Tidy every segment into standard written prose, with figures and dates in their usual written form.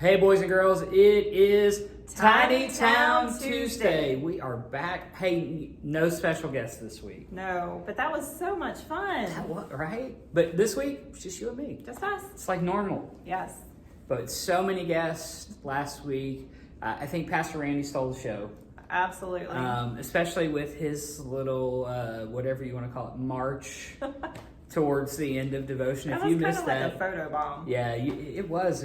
Hey boys and girls, it is Tiny Town Tuesday. We are back. Hey, no special guests this week. No, but that was so much fun. Right? But this week, it's just you and me. Just us. It's like normal. Yes. But so many guests last week. I think Pastor Randy stole the show. Absolutely. Especially with his little, whatever you want to call it, march towards the end of devotion. That If you was missed kind of that, like a photo bomb. yeah, it was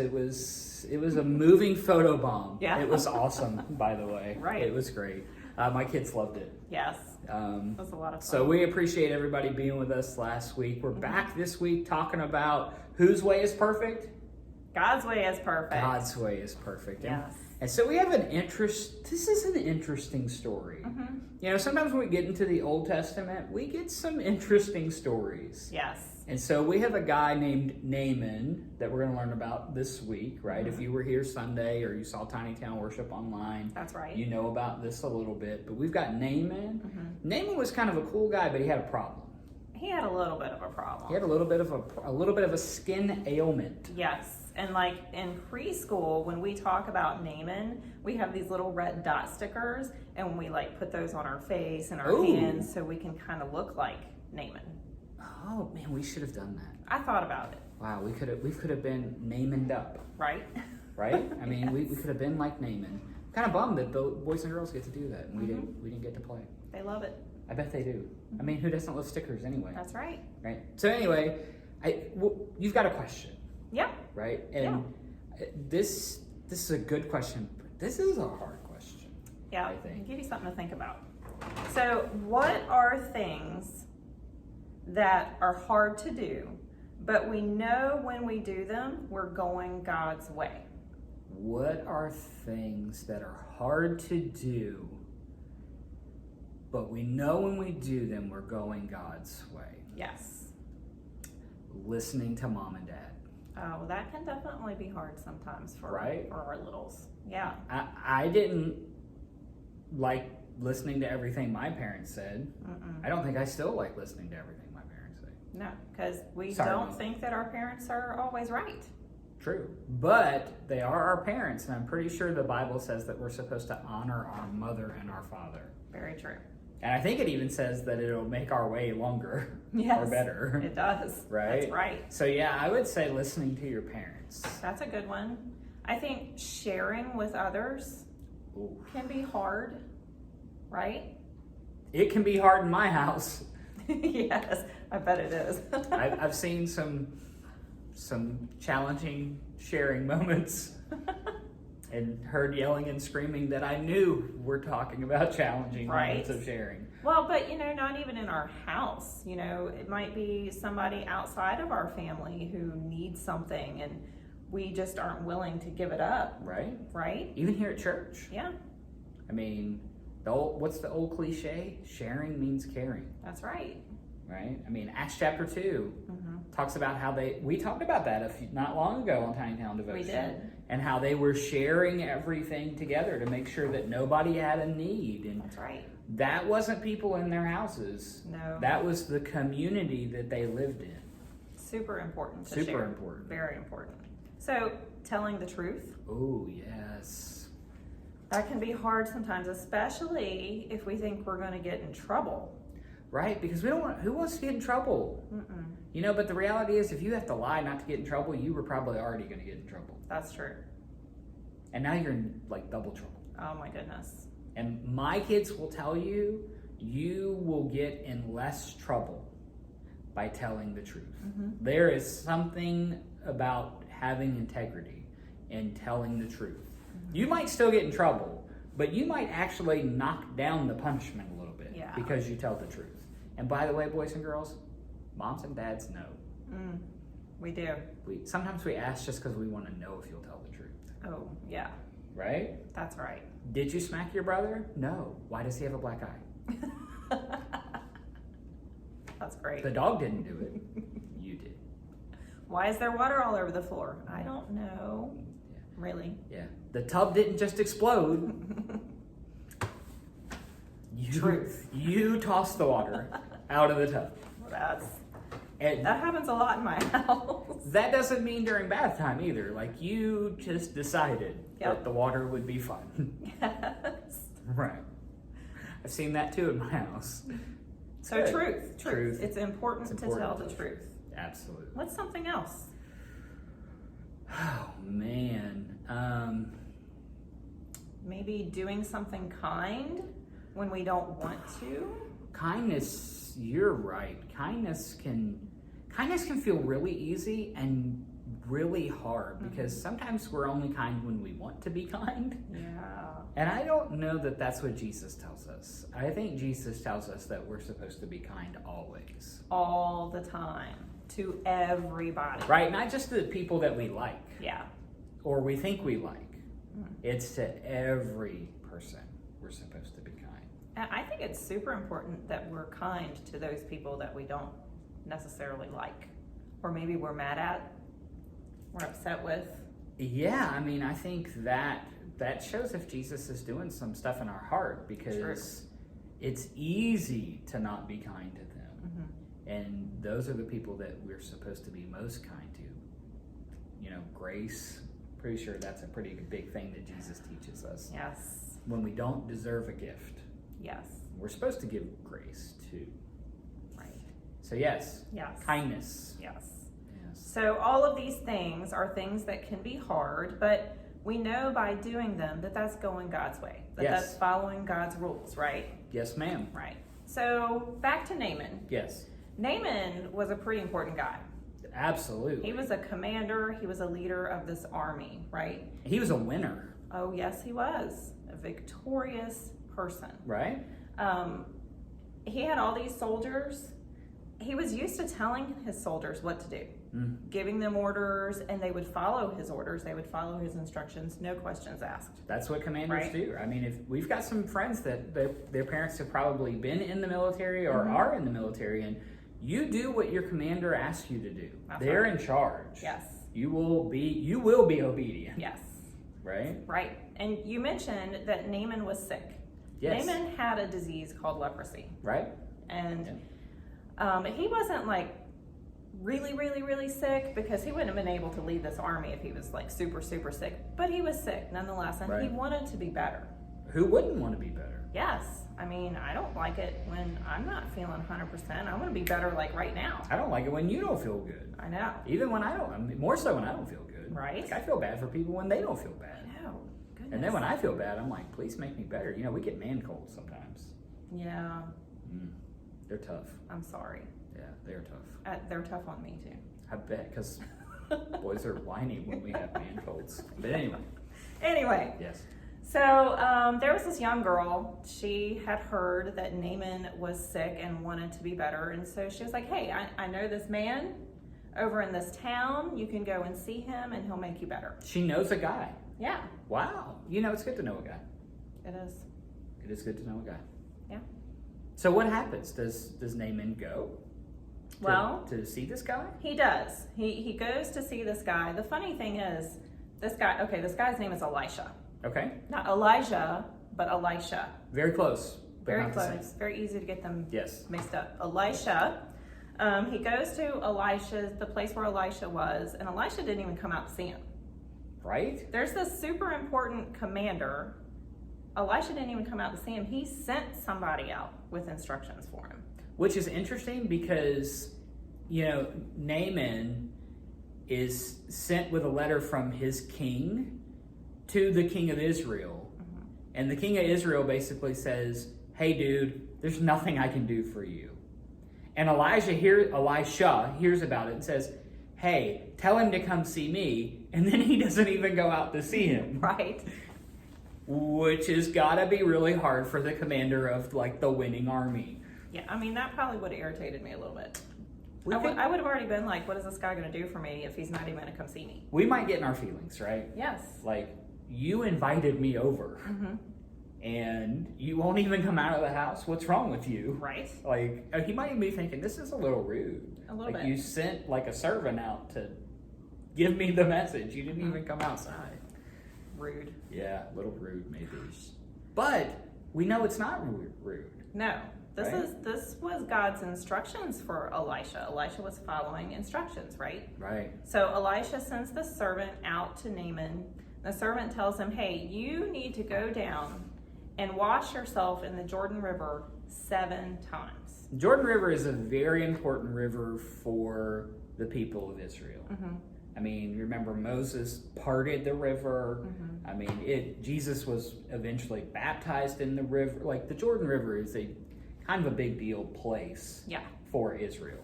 a moving photo bomb. Yeah. It was awesome, by the way. Right. It was great. My kids loved it. Yes. It was a lot of fun. So we appreciate everybody being with us last week. We're back this week talking about whose way is perfect? God's way is perfect. God's way is perfect. Yes. And so we have this is an interesting story. Mm-hmm. You know, sometimes when we get into the Old Testament, we get some interesting stories. Yes. And so we have a guy named Naaman that we're going to learn about this week, right? Mm-hmm. If you were here Sunday or you saw Tiny Town Worship online, That's right. you know about this a little bit. But we've got Naaman. Mm-hmm. Naaman was kind of a cool guy, but he had a problem. He had a little bit of a problem. He had a little bit of a skin ailment. Yes. And like in preschool, when we talk about Naaman, we have these little red dot stickers, and we like put those on our face and our Ooh. hands so we can kind of look like Naaman. Oh man, we should have done that. I thought about it. Wow, we could have been Naamaned up, Right? right? I mean, Yes. we could have been like Naaman. Kind of bummed that the boys and girls get to do that, and we didn't get to play. They love it. I bet they do. I mean, who doesn't love stickers anyway? That's right. Right. So anyway, you've got a question, Yeah. right? And this is a good question. But this is a hard question. Yeah, I think. I'll give you something to think about. So, what are things that are hard to do, but we know when we do them, we're going God's way? What are things that are hard to do, but we know when we do them, we're going God's way? Yes. Listening to mom and dad. Oh, that can definitely be hard sometimes for our littles. Yeah. I didn't like listening to everything my parents said. Mm-mm. I don't think I still like listening to everything my parents say. No, because we Sorry, don't Mom. think that our parents are always right. True. But they are our parents, and I'm pretty sure the Bible says that we're supposed to honor our mother and our father. Very true. And I think it even says that it'll make our way longer Yes. or better. It does. Right? That's right. So yeah, I would say listening to your parents. That's a good one. I think sharing with others Ooh. can be hard, right? It can be hard in my house. Yes, I bet it is. I've seen some challenging sharing moments and heard yelling and screaming that I knew were talking about challenging moments of sharing. Well, but not even in our house. It might be somebody outside of our family who needs something and we just aren't willing to give it up. Right? Right? Even here at church. Yeah, I mean, what's the old cliche? Sharing means caring. that's right. Right? I mean, Acts chapter 2 Mm-hmm. talks about how we talked about that not long ago on Tiny Town Devotion. We did. And how they were sharing everything together to make sure that nobody had a need. And That's right. that wasn't people in their houses. No. That was the community that they lived in. Super important to Super share. important. Very important. So, telling the truth. Oh, yes. That can be hard sometimes, especially if we think we're going to get in trouble. Right? Because who wants to get in trouble? Mm-mm. But the reality is if you have to lie not to get in trouble, you were probably already going to get in trouble. That's true. And now you're in double trouble. Oh my goodness. And my kids will tell you, you will get in less trouble by telling the truth. Mm-hmm. There is something about having integrity and telling the truth. Mm-hmm. You might still get in trouble, but you might actually knock down the punishment a little bit because you tell the truth. And by the way, boys and girls, moms and dads know. We do. Sometimes we ask just because we want to know if you'll tell the truth. Oh, yeah. Right? That's right. Did you smack your brother? No. Why does he have a black eye? That's great. The dog didn't do it. You did. Why is there water all over the floor? I don't know. Yeah. Really? Yeah. The tub didn't just explode. Truth. You tossed the water out of the tub. That And happens a lot in my house. That doesn't mean during bath time either. Like, you just decided that the water would be fun. Yes. Right. I've seen that too in my house. So truth. It's important to tell the truth. Absolutely. What's something else? Oh, man. Maybe doing something kind when we don't want to. Kindness, you're right. Kindness can feel really easy and really hard because sometimes we're only kind when we want to be kind. Yeah. And I don't know that that's what Jesus tells us. I think Jesus tells us that we're supposed to be kind always. All the time. To everybody. Right? Not just the people that we like. Yeah. Or we think we like. It's to every person we're supposed to be kind. And I think it's super important that we're kind to those people that we don't necessarily like. Or maybe we're mad at. We're upset with. Yeah, I mean, I think that shows if Jesus is doing some stuff in our heart because it's easy to not be kind to them. And those are the people that we're supposed to be most kind to. You know, grace, pretty sure that's a pretty big thing that Jesus teaches us. Yes. When we don't deserve a gift. Yes. We're supposed to give grace too. Right. So yes. Yes. Kindness. Yes. So all of these things are things that can be hard, but we know by doing them that that's going God's way. That's following God's rules, right? Yes, ma'am. Right. So back to Naaman. Yes. Naaman was a pretty important guy. Absolutely. He was a commander. He was a leader of this army, right? He was a winner. Oh, yes, he was. A victorious person. Right. He had all these soldiers. He was used to telling his soldiers what to do, giving them orders, and they would follow his orders. They would follow his instructions, no questions asked. That's what commanders do. I mean, if we've got some friends that their parents have probably been in the military or are in the military, and you do what your commander asks you to do. They're in charge. Yes. You will be obedient. Yes. Right? Right. And you mentioned that Naaman was sick. Yes. Naaman had a disease called leprosy. Right. And he wasn't like really, really, really sick because he wouldn't have been able to lead this army if he was like super, super sick. But he was sick nonetheless, and he wanted to be better. Who wouldn't want to be better? Yes. I mean, I don't like it when I'm not feeling 100%. I want to be better like right now. I don't like it when you don't feel good. I know. Even when I don't. I mean, more so when I don't feel good. Right. Like, I feel bad for people when they don't feel bad. I know. Goodness. And then when I feel bad, I'm like, please make me better. You know, we get man colds sometimes. Yeah. They're tough. I'm sorry. Yeah, they're tough. They're tough on me too. I bet, because boys are whiny when we have man colds. But anyway. Anyway. Yes. So there was this young girl. She had heard that Naaman was sick and wanted to be better. And so she was like, hey, I know this man over in this town. You can go and see him and he'll make you better. She knows a guy. Yeah. Wow. You know, it's good to know a guy. It is. It is good to know a guy. Yeah. So what happens? Does Naaman go to see this guy? He does. He goes to see this guy. The funny thing is, this guy's name is Elisha. Okay. Not Elijah, but Elisha. Very close. Very close. Very easy to get them mixed up. Elisha. He goes to the place where Elisha was, and Elisha didn't even come out to see him. Right? There's this super important commander. Elisha didn't even come out to see him. He sent somebody out with instructions for him. Which is interesting because, you know, Naaman is sent with a letter from his king to the king of Israel. And the king of Israel basically says, hey, dude, there's nothing I can do for you. And Elisha hears about it and says, hey, tell him to come see me. And then he doesn't even go out to see him. Right. Which has got to be really hard for the commander of, like, the winning army. Yeah, I mean, that probably would have irritated me a little bit. I would have already been like, what is this guy going to do for me if he's not even going to come see me? We might get in our feelings, right? Yes. Like, you invited me over. And you won't even come out of the house. What's wrong with you? Right. Like, he might even be thinking, this is a little rude. A little bit. You sent, like, a servant out to give me the message. You didn't even come outside. Rude. Yeah, a little rude maybe. But we know it's not rude. No. This was God's instructions for Elisha. Elisha was following instructions, right? Right. So Elisha sends the servant out to Naaman. The servant tells him, hey, you need to go down and wash yourself in the Jordan River 7 times. Jordan River is a very important river for the people of Israel. Mm-hmm. I mean, remember Moses parted the river. Mm-hmm. I mean, Jesus was eventually baptized in the river. Like, the Jordan River is a kind of a big deal place for Israel.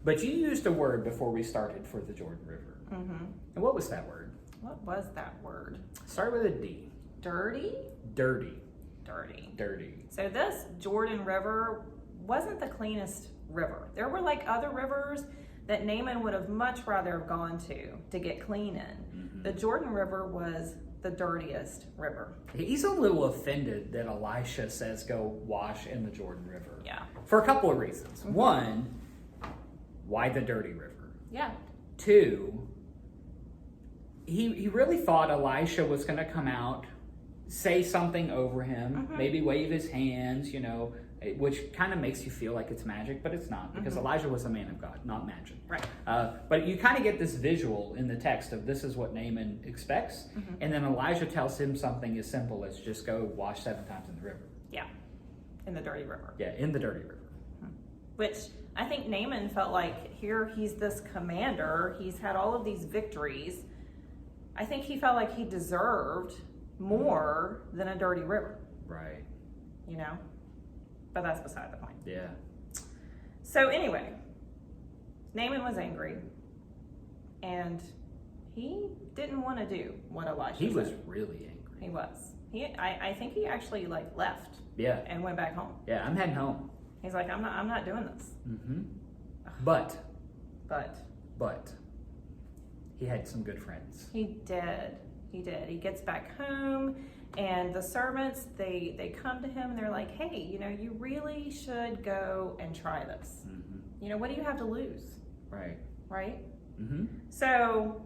But you used a word before we started for the Jordan River. Mm-hmm. And what was that word? What was that word? Start with a D. Dirty? Dirty. Dirty. So this Jordan River wasn't the cleanest river. There were like other rivers that Naaman would have much rather have gone to get clean in. Mm-hmm. The Jordan River was the dirtiest river. He's a little offended that Elisha says go wash in the Jordan River. Yeah. For a couple of reasons. Mm-hmm. One, why the dirty river? Yeah. 2, he really thought Elisha was going to come out, say something over him, maybe wave his hands, which kind of makes you feel like it's magic, but it's not, because Elijah was a man of God, not magic. Right. But you kind of get this visual in the text of this is what Naaman expects, and then Elijah tells him something as simple as just go wash 7 times in the river. Yeah. In the dirty river. Yeah, in the dirty river. Which I think Naaman felt like here he's this commander, he's had all of these victories. I think he felt like he deserved more than a dirty river. Right. But that's beside the point. Yeah. So anyway, Naaman was angry, and he didn't want to do what Elisha said. He was really angry. He was. I think he actually left. Yeah. And went back home. Yeah, I'm heading home. He's like, I'm not doing this. Mm-hmm. But he had some good friends. He did. He gets back home, and the servants, they come to him and they're like, hey, you really should go and try this. Mm-hmm. What do you have to lose? Right. Right? Mm-hmm. So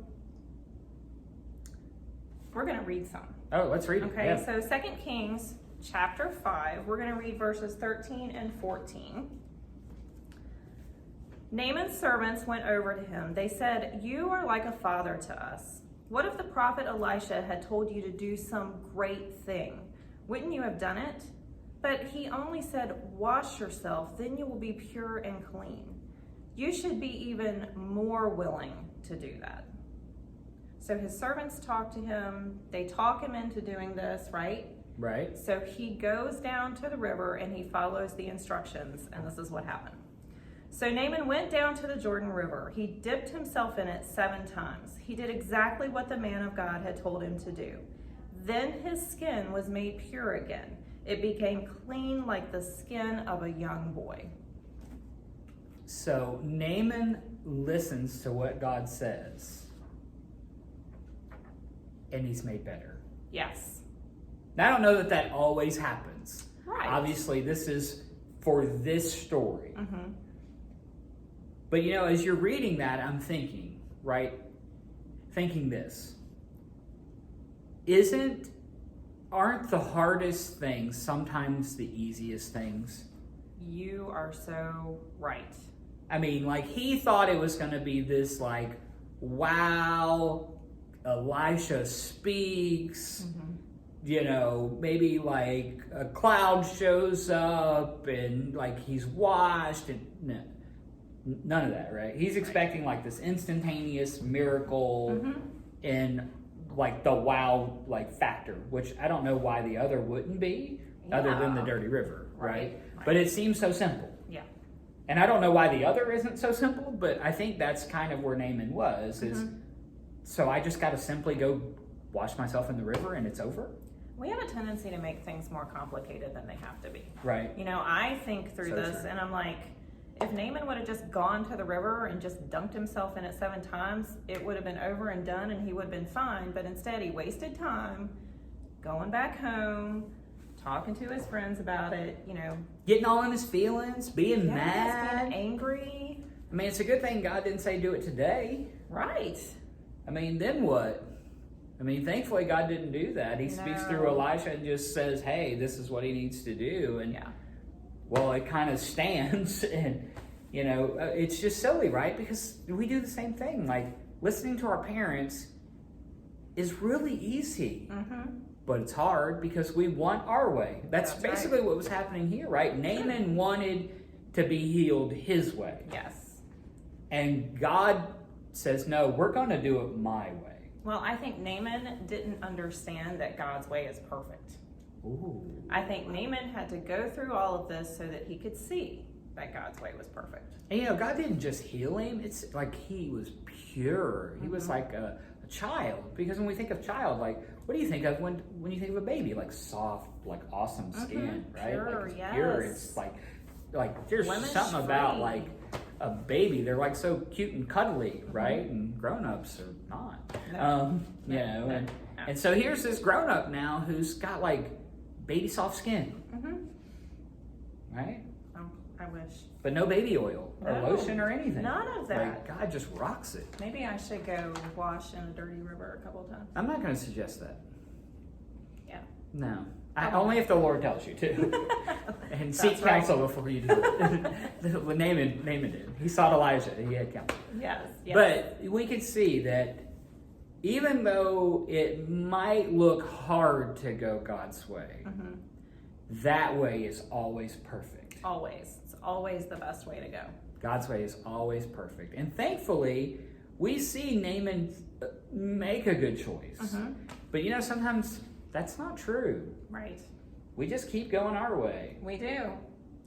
we're going to read some. Oh, let's read it. Okay, Yeah. so 2 Kings chapter 5, we're going to read verses 13 and 14. Naaman's servants went over to him. They said, you are like a father to us. What if the prophet Elisha had told you to do some great thing? Wouldn't you have done it? But he only said, wash yourself, then you will be pure and clean. You should be even more willing to do that. So his servants talk to him. They talk him into doing this, right? Right. So he goes down to the river and he follows the instructions, and this is what happened. So Naaman went down to the Jordan River. He dipped himself in it 7 times. He did exactly what the man of God had told him to do. Then his skin was made pure again. It became clean like the skin of a young boy. So Naaman listens to what God says, and he's made better. Yes. Now, I don't know that always happens. Right. Obviously, this is for this story. Mm-hmm. But as you're reading that, I'm thinking, this. Aren't the hardest things sometimes the easiest things? You are so right. I mean, he thought it was going to be this, wow, Elisha speaks, maybe a cloud shows up and he's washed, and no, none of that, right? He's expecting this instantaneous miracle and the wow factor, which I don't know why the other wouldn't be, other than the dirty river, right? But it seems so simple. Yeah. And I don't know why the other isn't so simple, but I think that's kind of where Naaman was, so I just got to simply go wash myself in the river and it's over? We have a tendency to make things more complicated than they have to be. Right. I think through this and I'm like, if Naaman would have just gone to the river and just dunked himself in it 7 times, it would have been over and done and he would have been fine. But instead he wasted time going back home, talking to his friends about it, Getting all in his feelings, being mad. Being angry. I mean, it's a good thing God didn't say do it today. Right. I mean, then what? I mean, thankfully God didn't do that. He speaks through Elisha and just says, hey, this is what he needs to do. And well, it kind of stands. And, you know, it's just silly, right? Because we do the same thing. Like, listening to our parents is really easy. But it's hard because we want our way. That's basically what was happening here, right? Naaman wanted to be healed his way. Yes. And God says, no, we're going to do it my way. Well, I think Naaman didn't understand that God's way is perfect. Ooh. I think Naaman had to go through all of this so that he could see that God's way was perfect. And, you know, God didn't just heal him. It's like he was pure. He was like a child. Because when we think of child, like, what do you think of when you think of a baby? Like soft, like awesome skin, right? Pure, like it's yes. pure. It's like there's Blemish something free. about like a baby. They're like so cute and cuddly, right? And grown-ups are not. No. You know, and so here's this grown-up now who's got like baby soft skin. Right? Oh, I wish. But no baby oil or No, lotion or anything. None of that. Like, God just rocks it. Maybe I should go wash in a dirty river a couple of times. I'm not going to suggest that. Yeah. No. Only if the Lord tells you to. And seek That's right. counsel before you do it. What Naaman did. He sought Elijah. He had counsel. Yes. But we can see that even though it might look hard to go God's way, that way is always perfect. Always. It's always the best way to go. God's way is always perfect. And thankfully, we see Naaman make a good choice. But you know, sometimes that's not true. Right. We just keep going our way. We do.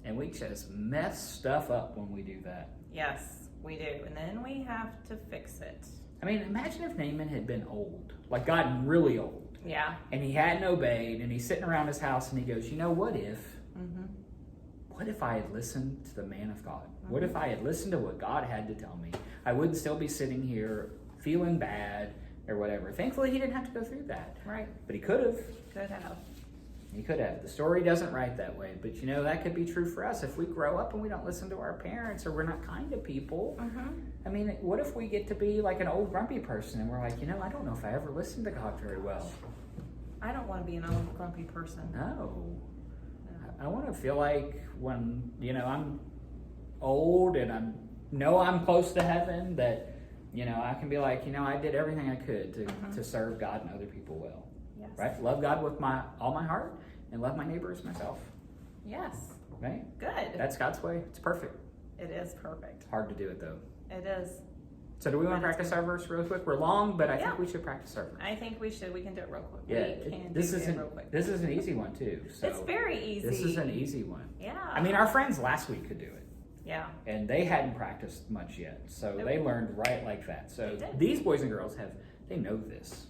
And we just mess stuff up when we do that. Yes, we do. And then we have to fix it. I mean, imagine if Naaman had been old, like gotten really old. Yeah. And he hadn't obeyed, and he's sitting around his house, and he goes, you know, what if I had listened to the man of God? What if I had listened to what God had to tell me? I wouldn't still be sitting here feeling bad or whatever. Thankfully, he didn't have to go through that. Right. But he could have. Could have. He could have. The story doesn't write that way. But, you know, that could be true for us. If we grow up and we don't listen to our parents or we're not kind to people, I mean, what if we get to be like an old grumpy person and we're like, you know, I don't know if I ever listened to God very well. I don't want to be an old grumpy person. No. I want to feel like when, you know, I'm old and I'm close to heaven, that, you know, I can be like, you know, I did everything I could to serve God and other people well. Yes. Right? Love God with all my heart and love my neighbor as myself. Yes. Right? Good. That's God's way. It's perfect. It is perfect. Hard to do it though. It is. So do we want to practice our verse real quick? We're long, but I Yeah. think we should practice our verse. I think we should. We can do it real quick. Yeah, We can this do is it real quick. this is an easy one too. So It's very easy. this is an easy one. Yeah. I mean, our friends last week could do it. Yeah. And they hadn't practiced much yet, so Nope. they learned right like that. So They did. these boys and girls they know this.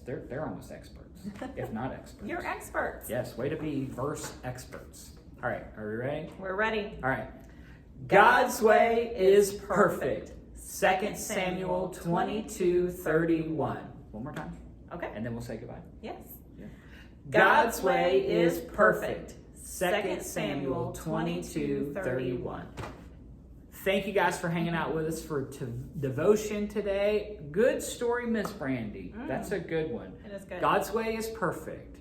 They're almost experts, if not experts. You're experts. Yes, way to be verse experts. All right, are we ready? We're ready. All right. God's way is perfect. 2 Samuel 22:31. One more time, Okay. and then we'll say goodbye. Yes. Yeah. God's way is perfect. 2 Samuel 22:31. Thank you guys for hanging out with us for devotion today. Good story, Miss Brandi. That's a good one. It is good. God's way is perfect,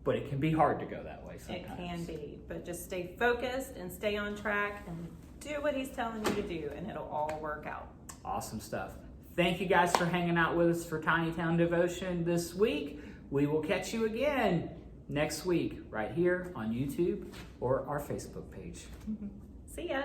but it can be hard to go that way It sometimes. can be, but just stay focused and stay on track and do what he's telling you to do, and it'll all work out. Awesome stuff. Thank you guys for hanging out with us for Tiny Town Devotion this week. We will catch you again next week right here on YouTube or our Facebook page. See ya.